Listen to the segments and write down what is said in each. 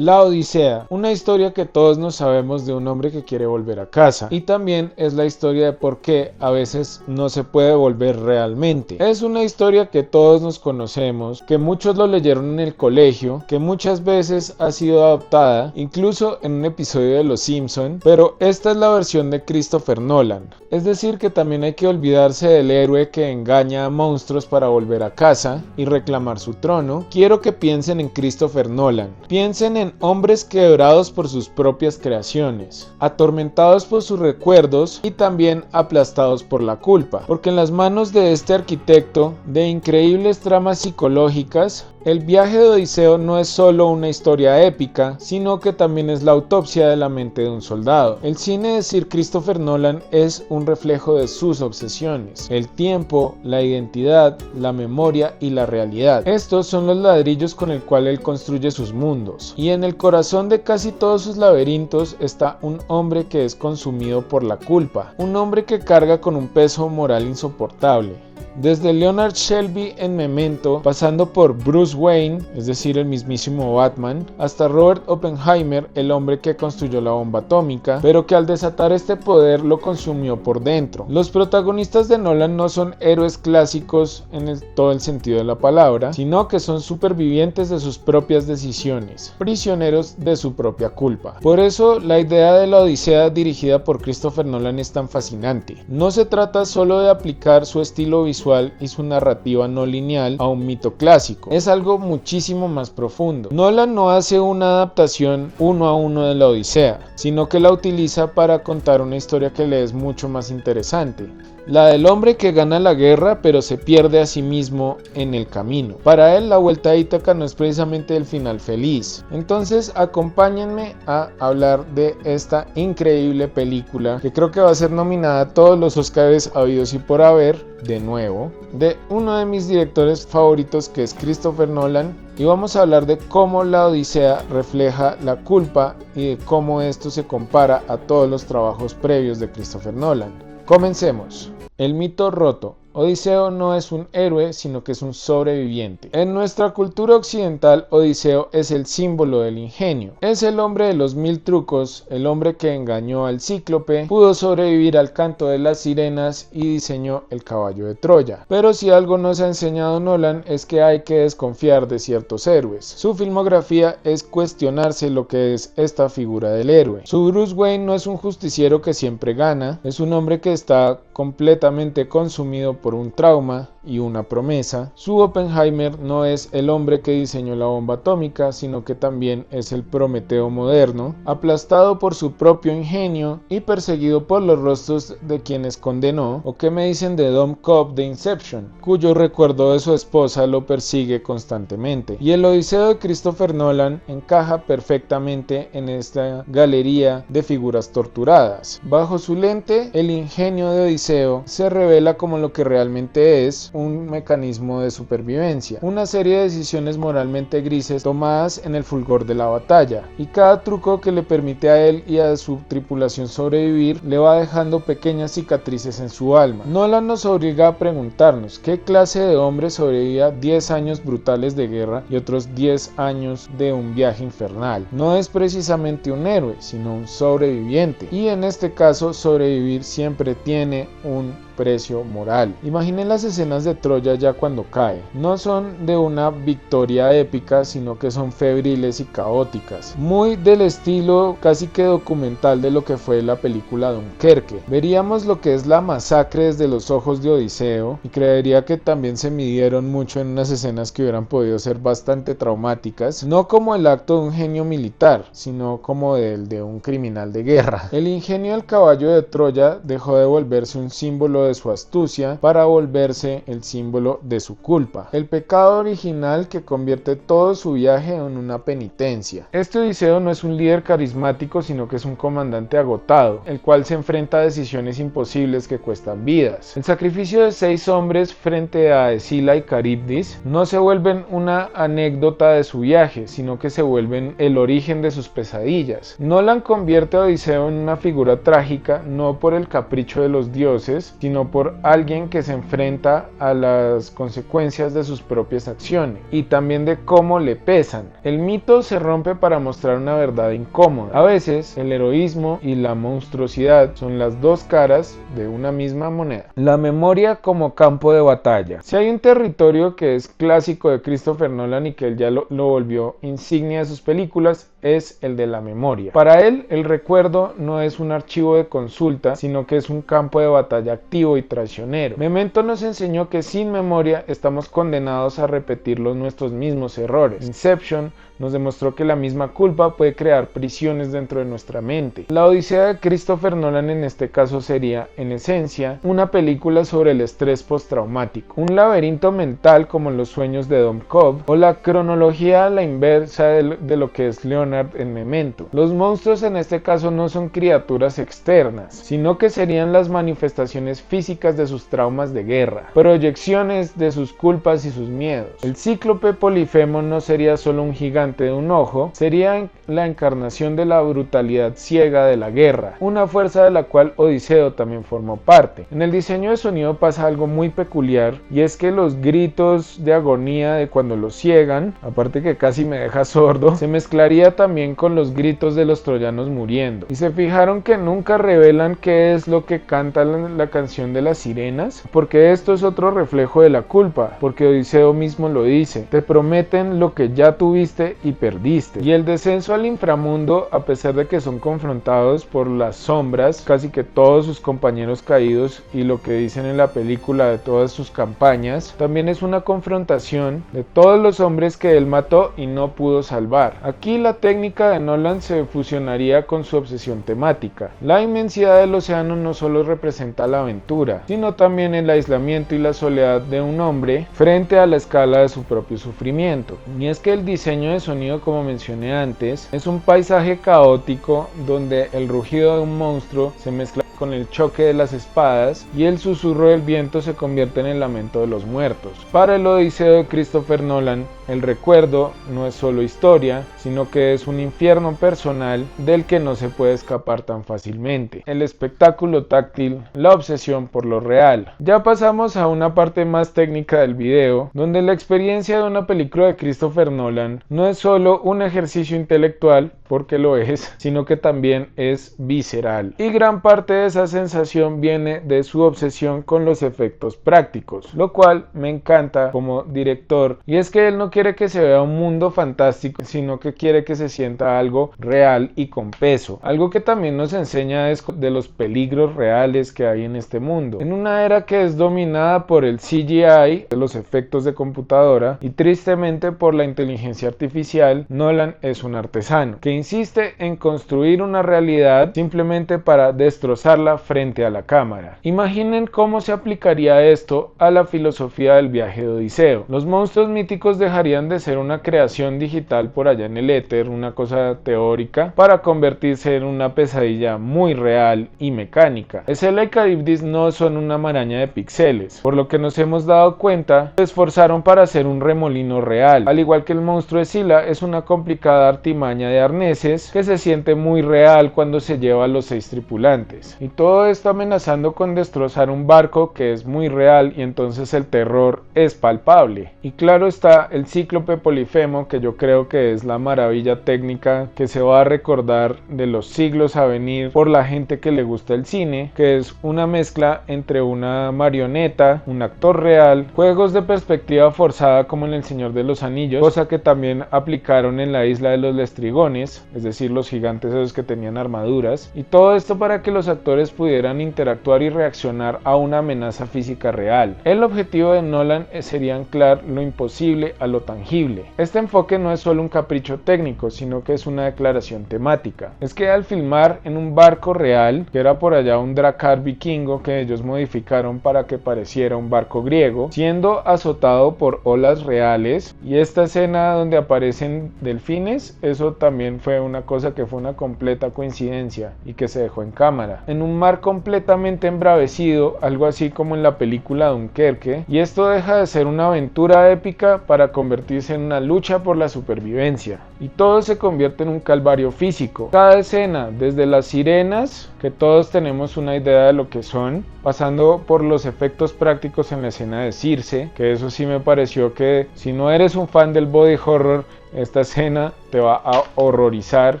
La Odisea, una historia que todos nos sabemos de un hombre que quiere volver a casa, y también es la historia de por qué a veces no se puede volver realmente. Es una historia que todos nos conocemos, que muchos lo leyeron en el colegio, que muchas veces ha sido adaptada, incluso en un episodio de Los Simpson, pero esta es la versión de Christopher Nolan. Es decir, que también hay que olvidarse del héroe que engaña a monstruos para volver a casa y reclamar su trono. Quiero que piensen en Christopher Nolan. Piensen en hombres quebrados por sus propias creaciones, atormentados por sus recuerdos y también aplastados por la culpa, porque en las manos de este arquitecto de increíbles tramas psicológicas, el viaje de Odiseo no es solo una historia épica, sino que también es la autopsia de la mente de un soldado. El cine de Sir Christopher Nolan es un reflejo de sus obsesiones: el tiempo, la identidad, la memoria y la realidad. Estos son los ladrillos con el cual él construye sus mundos, y en el corazón de casi todos sus laberintos está un hombre que es consumido por la culpa, un hombre que carga con un peso moral insoportable. Desde Leonard Shelby en Memento, pasando por Bruce Wayne, es decir, el mismísimo Batman, hasta Robert Oppenheimer, el hombre que construyó la bomba atómica, pero que al desatar este poder lo consumió por dentro. Los protagonistas de Nolan no son héroes clásicos en todo el sentido de la palabra, sino que son supervivientes de sus propias decisiones, prisioneros de su propia culpa. Por eso, la idea de la Odisea dirigida por Christopher Nolan es tan fascinante. No se trata solo de aplicar su estilo visual y su narrativa no lineal a un mito clásico. Es algo muchísimo más profundo. Nolan no hace una adaptación uno a uno de la Odisea, sino que la utiliza para contar una historia que le es mucho más interesante. La del hombre que gana la guerra pero se pierde a sí mismo en el camino. Para él la vuelta a Ítaca no es precisamente el final feliz. Entonces acompáñenme a hablar de esta increíble película que creo que va a ser nominada a todos los Oscars habidos y por haber, de nuevo, de uno de mis directores favoritos, que es Christopher Nolan, y vamos a hablar de cómo la Odisea refleja la culpa y de cómo esto se compara a todos los trabajos previos de Christopher Nolan. Comencemos. El mito roto. Odiseo no es un héroe, sino que es un sobreviviente. En nuestra cultura occidental, Odiseo es el símbolo del ingenio. Es el hombre de los 1000 trucos, el hombre que engañó al cíclope, pudo sobrevivir al canto de las sirenas y diseñó el caballo de Troya. Pero si algo nos ha enseñado Nolan es que hay que desconfiar de ciertos héroes. Su filmografía es cuestionarse lo que es esta figura del héroe. Su Bruce Wayne no es un justiciero que siempre gana, es un hombre que está completamente consumido por un trauma y una promesa. Su Oppenheimer no es el hombre que diseñó la bomba atómica, sino que también es el Prometeo moderno, aplastado por su propio ingenio y perseguido por los rostros de quienes condenó. ¿O qué me dicen de Dom Cobb de Inception, cuyo recuerdo de su esposa lo persigue constantemente? Y el Odiseo de Christopher Nolan encaja perfectamente en esta galería de figuras torturadas. Bajo su lente, el ingenio de Odiseo se revela como lo que realmente es: un mecanismo de supervivencia, una serie de decisiones moralmente grises tomadas en el fulgor de la batalla, y cada truco que le permite a él y a su tripulación sobrevivir le va dejando pequeñas cicatrices en su alma. Nolan nos obliga a preguntarnos qué clase de hombre sobrevivía 10 años brutales de guerra y otros 10 años de un viaje infernal. No es precisamente un héroe, sino un sobreviviente, y en este caso sobrevivir siempre tiene un precio moral. Imaginen las escenas de Troya ya cuando cae. No son de una victoria épica, sino que son febriles y caóticas, muy del estilo casi que documental de lo que fue la película Dunkerque. Veríamos lo que es la masacre desde los ojos de Odiseo, y creería que también se midieron mucho en unas escenas que hubieran podido ser bastante traumáticas, no como el acto de un genio militar, sino como el de un criminal de guerra. El ingenio del caballo de Troya dejó de volverse un símbolo de su astucia para volverse el símbolo de su culpa, el pecado original que convierte todo su viaje en una penitencia. Este Odiseo no es un líder carismático, sino que es un comandante agotado, el cual se enfrenta a decisiones imposibles que cuestan vidas. El sacrificio de 6 hombres frente a Escila y Caribdis no se vuelven una anécdota de su viaje, sino que se vuelven el origen de sus pesadillas. Nolan convierte a Odiseo en una figura trágica no por el capricho de los dioses, sino sino por alguien que se enfrenta a las consecuencias de sus propias acciones y también de cómo le pesan. El mito se rompe para mostrar una verdad incómoda. A veces el heroísmo y la monstruosidad son las dos caras de una misma moneda. La memoria como campo de batalla. Si hay un territorio que es clásico de Christopher Nolan y que él ya lo volvió insignia de sus películas, es el de la memoria. Para él, el recuerdo no es un archivo de consulta, sino que es un campo de batalla activo y traicionero. Memento nos enseñó que sin memoria estamos condenados a repetir nuestros mismos errores. Inception nos demostró que la misma culpa puede crear prisiones dentro de nuestra mente. La Odisea de Christopher Nolan en este caso sería, en esencia, una película sobre el estrés postraumático, un laberinto mental como Los sueños de Dom Cobb o la cronología a la inversa de lo que es Leonard en Memento. Los monstruos en este caso no son criaturas externas, sino que serían las manifestaciones físicas de sus traumas de guerra, proyecciones de sus culpas y sus miedos. El cíclope Polifemo no sería solo un gigante de un ojo, sería la encarnación de la brutalidad ciega de la guerra, una fuerza de la cual Odiseo también formó parte. En el diseño de sonido pasa algo muy peculiar, y es que los gritos de agonía de cuando los ciegan, aparte que casi me deja sordo, se mezclaría también con los gritos de los troyanos muriendo. Y se fijaron que nunca revelan qué es lo que canta la canción de las sirenas, porque esto es otro reflejo de la culpa, porque Odiseo mismo lo dice: te prometen lo que ya tuviste y perdiste. Y el descenso al inframundo, a pesar de que son confrontados por las sombras, casi que todos sus compañeros caídos, y lo que dicen en la película de todas sus campañas, también es una confrontación de todos los hombres que él mató y no pudo salvar. Aquí la técnica de Nolan se fusionaría con su obsesión temática. La inmensidad del océano no solo representa la aventura, sino también el aislamiento y la soledad de un hombre frente a la escala de su propio sufrimiento. Y es que el diseño de sonido, como mencioné antes, es un paisaje caótico donde el rugido de un monstruo se mezcla con el choque de las espadas y el susurro del viento se convierte en el lamento de los muertos. Para el Odiseo de Christopher Nolan, el recuerdo no es solo historia, sino que es un infierno personal del que no se puede escapar tan fácilmente. El espectáculo táctil, la obsesión por lo real. Ya pasamos a una parte más técnica del video, donde la experiencia de una película de Christopher Nolan no es solo un ejercicio intelectual, porque lo es, sino que también es visceral. Y gran parte de esa sensación viene de su obsesión con los efectos prácticos, lo cual me encanta como director, y es que él no quiere que se vea un mundo fantástico, sino que quiere que se sienta algo real y con peso. Algo que también nos enseña es de los peligros reales que hay en este mundo. En una era que es dominada por el CGI, de los efectos de computadora, y tristemente por la inteligencia artificial, Nolan es un artesano que insiste en construir una realidad simplemente para destrozarla frente a la cámara. Imaginen cómo se aplicaría esto a la filosofía del viaje de Odiseo. Los monstruos míticos dejarían de ser una creación digital por allá en el éter, una cosa teórica, para convertirse en una pesadilla muy real y mecánica. Escela y Caribdis no son una maraña de píxeles, por lo que nos hemos dado cuenta, se esforzaron para hacer un remolino real. Al igual que el monstruo de Scylla, es una complicada artimaña de arneses que se siente muy real cuando se lleva a los 6 tripulantes. Y todo esto amenazando con destrozar un barco que es muy real, y entonces el terror es palpable. Y claro está el cíclope Polifemo, que yo creo que es la maravilla técnica que se va a recordar de los siglos a venir por la gente que le gusta el cine, que es una mezcla entre una marioneta, un actor real, juegos de perspectiva forzada como en El Señor de los Anillos, cosa que también aplicaron en la isla de los Lestrigones, es decir, los gigantes esos que tenían armaduras, y todo esto para que los actores pudieran interactuar y reaccionar a una amenaza física real. El objetivo de Nolan sería anclar lo imposible a lo tangible. Este enfoque no es solo un capricho técnico, sino que es una declaración temática. Es que al filmar en un barco real, que era por allá un dracar vikingo que ellos modificaron para que pareciera un barco griego, siendo azotado por olas reales, y esta escena donde aparecen delfines, eso también fue fue una cosa que fue una completa coincidencia y que se dejó en cámara. En un mar completamente embravecido, algo así como en la película Dunkerque, y esto deja de ser una aventura épica para convertirse en una lucha por la supervivencia. Y todo se convierte en un calvario físico. Cada escena, desde las sirenas, que todos tenemos una idea de lo que son, pasando por los efectos prácticos en la escena de Circe, que eso sí me pareció que si no eres un fan del body horror, esta escena te va a horrorizar.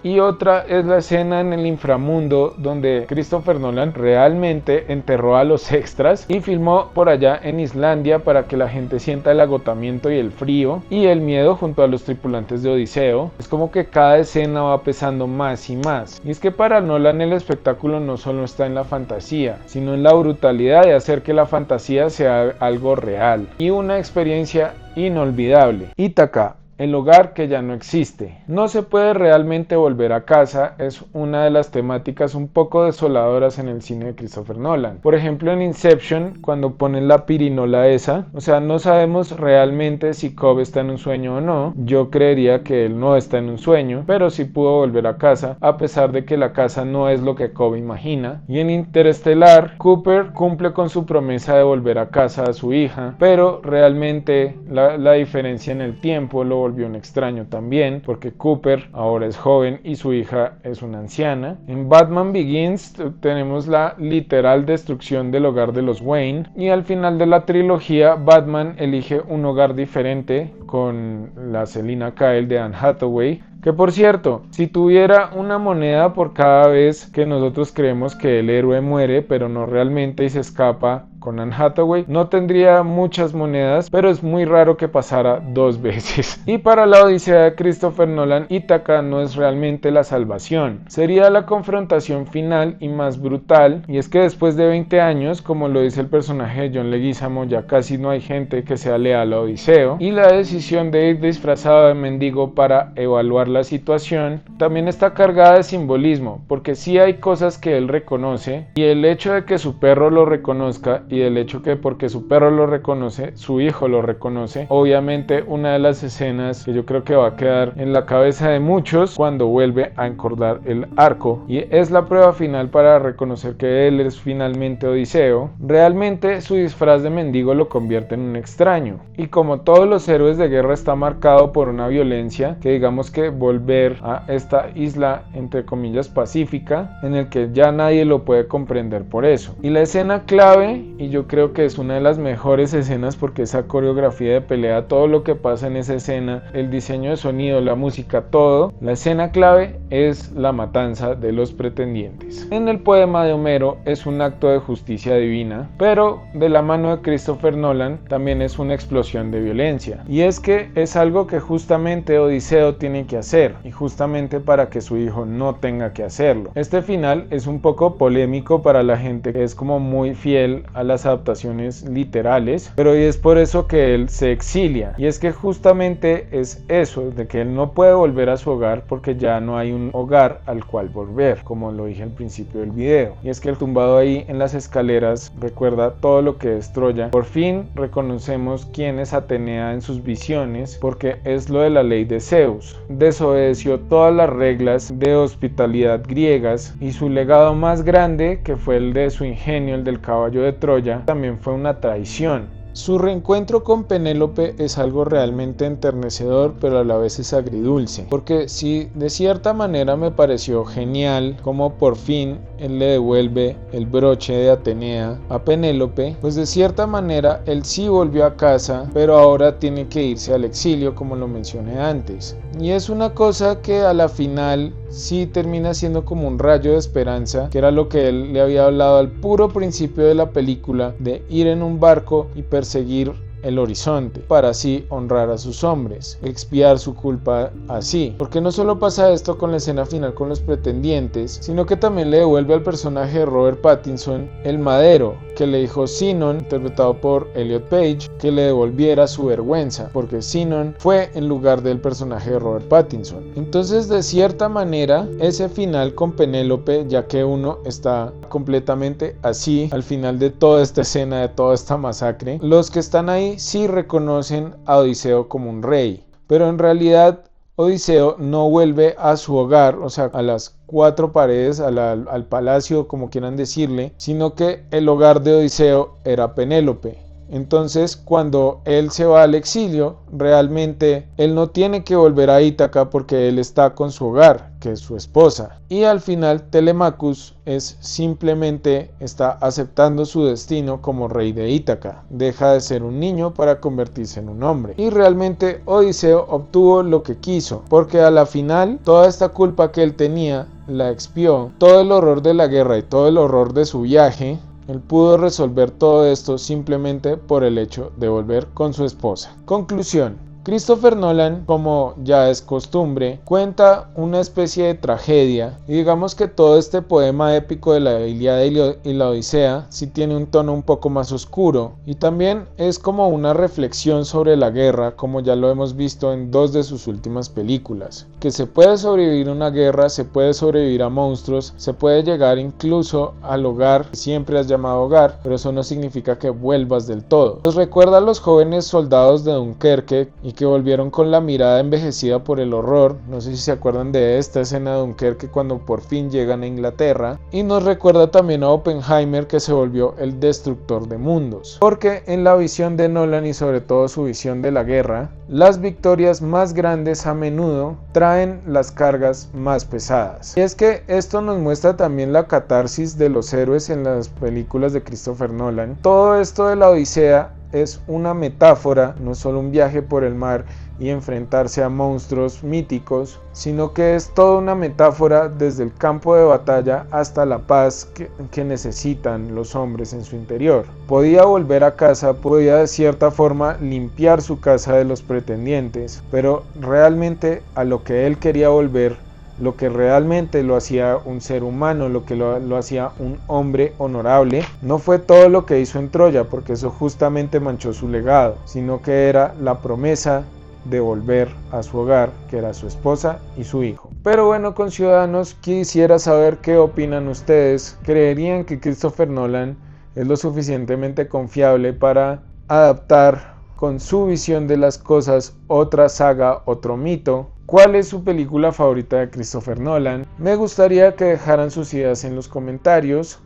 Y otra es la escena en el inframundo, donde Christopher Nolan realmente enterró a los extras y filmó por allá en Islandia para que la gente sienta el agotamiento y el frío y el miedo junto a los tripulantes de Odiseo. Es como que cada escena va pesando más y más. Y es que para Nolan el espectáculo no solo está en la fantasía, sino en la brutalidad de hacer que la fantasía sea algo real y una experiencia inolvidable. Ítaca, el hogar que ya no existe. No se puede realmente volver a casa es una de las temáticas un poco desoladoras en el cine de Christopher Nolan. Por ejemplo, en Inception, cuando ponen la pirinola esa, o sea, no sabemos realmente si Cobb está en un sueño o no. Yo creería que él no está en un sueño, pero sí pudo volver a casa, a pesar de que la casa no es lo que Cobb imagina. Y en Interestelar, Cooper cumple con su promesa de volver a casa a su hija, pero realmente la diferencia en el tiempo lo volvió un extraño también, porque Cooper ahora es joven y su hija es una anciana. En Batman Begins tenemos la literal destrucción del hogar de los Wayne, y al final de la trilogía Batman elige un hogar diferente con la Selina Kyle de Anne Hathaway, que por cierto, si tuviera una moneda por cada vez que nosotros creemos que el héroe muere pero no realmente y se escapa con Anne Hathaway, no tendría muchas monedas, pero es muy raro que pasara 2 veces. Y para la Odisea de Christopher Nolan, Ítaca no es realmente la salvación, sería la confrontación final y más brutal, y es que después de 20 años, como lo dice el personaje de John Leguizamo, ya casi no hay gente que sea leal a Odiseo, y la decisión de ir disfrazado de mendigo para evaluar la situación también está cargada de simbolismo, porque sí hay cosas que él reconoce, y el hecho de que su perro lo reconozca y el hecho que porque su perro lo reconoce, su hijo lo reconoce. Obviamente una de las escenas que yo creo que va a quedar en la cabeza de muchos cuando vuelve a encordar el arco, y es la prueba final para reconocer que él es finalmente Odiseo. Realmente su disfraz de mendigo lo convierte en un extraño, y como todos los héroes de guerra está marcado por una violencia que digamos que volver a esta isla entre comillas pacífica en el que ya nadie lo puede comprender por eso. Y la escena clave, y yo creo que es una de las mejores escenas porque esa coreografía de pelea, todo lo que pasa en esa escena, el diseño de sonido, la música, todo, la escena clave es la matanza de los pretendientes. En el poema de Homero es un acto de justicia divina, pero de la mano de Christopher Nolan también es una explosión de violencia, y es que es algo que justamente Odiseo tiene que hacer, y justamente para que su hijo no tenga que hacerlo. Este final es un poco polémico para la gente que es como muy fiel a las adaptaciones literales, pero es por eso que él se exilia, y es que justamente es eso, de que él no puede volver a su hogar porque ya no hay un hogar al cual volver, como lo dije al principio del video, y es que el tumbado ahí en las escaleras recuerda todo lo que es Troya. Por fin reconocemos quién es Atenea en sus visiones, porque es lo de la ley de Zeus, desobedeció todas las reglas de hospitalidad griegas, y su legado más grande, que fue el de su ingenio, el del caballo de Troya, también fue una traición. Su reencuentro con Penélope es algo realmente enternecedor, pero a la vez es agridulce, porque si de cierta manera me pareció genial como por fin él le devuelve el broche de Atenea a Penélope, pues de cierta manera él sí volvió a casa, pero ahora tiene que irse al exilio, como lo mencioné antes, y es una cosa que a la final sí termina siendo como un rayo de esperanza, que era lo que él le había hablado al puro principio de la película, de ir en un barco y perseguir el horizonte para así honrar a sus hombres, expiar su culpa así, porque no solo pasa esto con la escena final con los pretendientes, sino que también le devuelve al personaje de Robert Pattinson el madero que le dijo Sinon, interpretado por Elliot Page, que le devolviera su vergüenza, porque Sinon fue en lugar del personaje de Robert Pattinson. Entonces, de cierta manera, ese final con Penélope, ya que uno está completamente así al final de toda esta escena, de toda esta masacre, los que están ahí sí reconocen a Odiseo como un rey, pero en realidad Odiseo no vuelve a su hogar, o sea, a las cuatro paredes, al palacio, como quieran decirle, sino que el hogar de Odiseo era Penélope. Entonces, cuando él se va al exilio, realmente él no tiene que volver a Ítaca porque él está con su hogar, que es su esposa. Y al final Telemachus simplemente está aceptando su destino como rey de Ítaca. Deja de ser un niño para convertirse en un hombre. Y realmente Odiseo obtuvo lo que quiso, porque a la final toda esta culpa que él tenía la expió. Todo el horror de la guerra y todo el horror de su viaje, él pudo resolver todo esto simplemente por el hecho de volver con su esposa. Conclusión. Christopher Nolan, como ya es costumbre, cuenta una especie de tragedia, y digamos que todo este poema épico de la Ilíada y la Odisea sí tiene un tono un poco más oscuro, y también es como una reflexión sobre la guerra, como ya lo hemos visto en dos de sus últimas películas, que se puede sobrevivir a una guerra, se puede sobrevivir a monstruos, se puede llegar incluso al hogar que siempre has llamado hogar, pero eso no significa que vuelvas del todo. Nos recuerda a los jóvenes soldados de Dunkerque y que volvieron con la mirada envejecida por el horror. No sé si se acuerdan de esta escena de Dunkerque cuando por fin llegan a Inglaterra, y nos recuerda también a Oppenheimer, que se volvió el destructor de mundos, porque en la visión de Nolan y sobre todo su visión de la guerra, las victorias más grandes a menudo traen las cargas más pesadas. Y es que esto nos muestra también la catarsis de los héroes en las películas de Christopher Nolan. Todo esto de la Odisea es una metáfora, no solo un viaje por el mar y enfrentarse a monstruos míticos, sino que es toda una metáfora desde el campo de batalla hasta la paz que necesitan los hombres en su interior. Podía volver a casa, podía de cierta forma limpiar su casa de los pretendientes, pero realmente a lo que él quería volver, lo que realmente lo hacía un ser humano, lo que lo hacía un hombre honorable, no fue todo lo que hizo en Troya, porque eso justamente manchó su legado, sino que era la promesa de volver a su hogar, que era su esposa y su hijo. Pero bueno, conciudadanos, quisiera saber qué opinan ustedes. ¿Creerían que Christopher Nolan es lo suficientemente confiable para adaptar con su visión de las cosas otra saga, otro mito? ¿Cuál es su película favorita de Christopher Nolan? Me gustaría que dejaran sus ideas en los comentarios.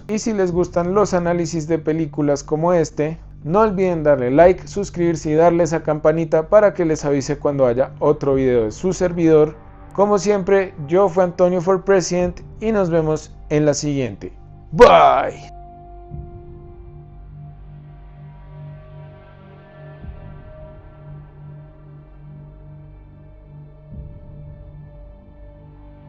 Y si les gustan los análisis de películas como este, no olviden darle like, suscribirse y darle esa campanita para que les avise cuando haya otro video de su servidor. Como siempre, yo fui Antonio for President y nos vemos en la siguiente. Bye.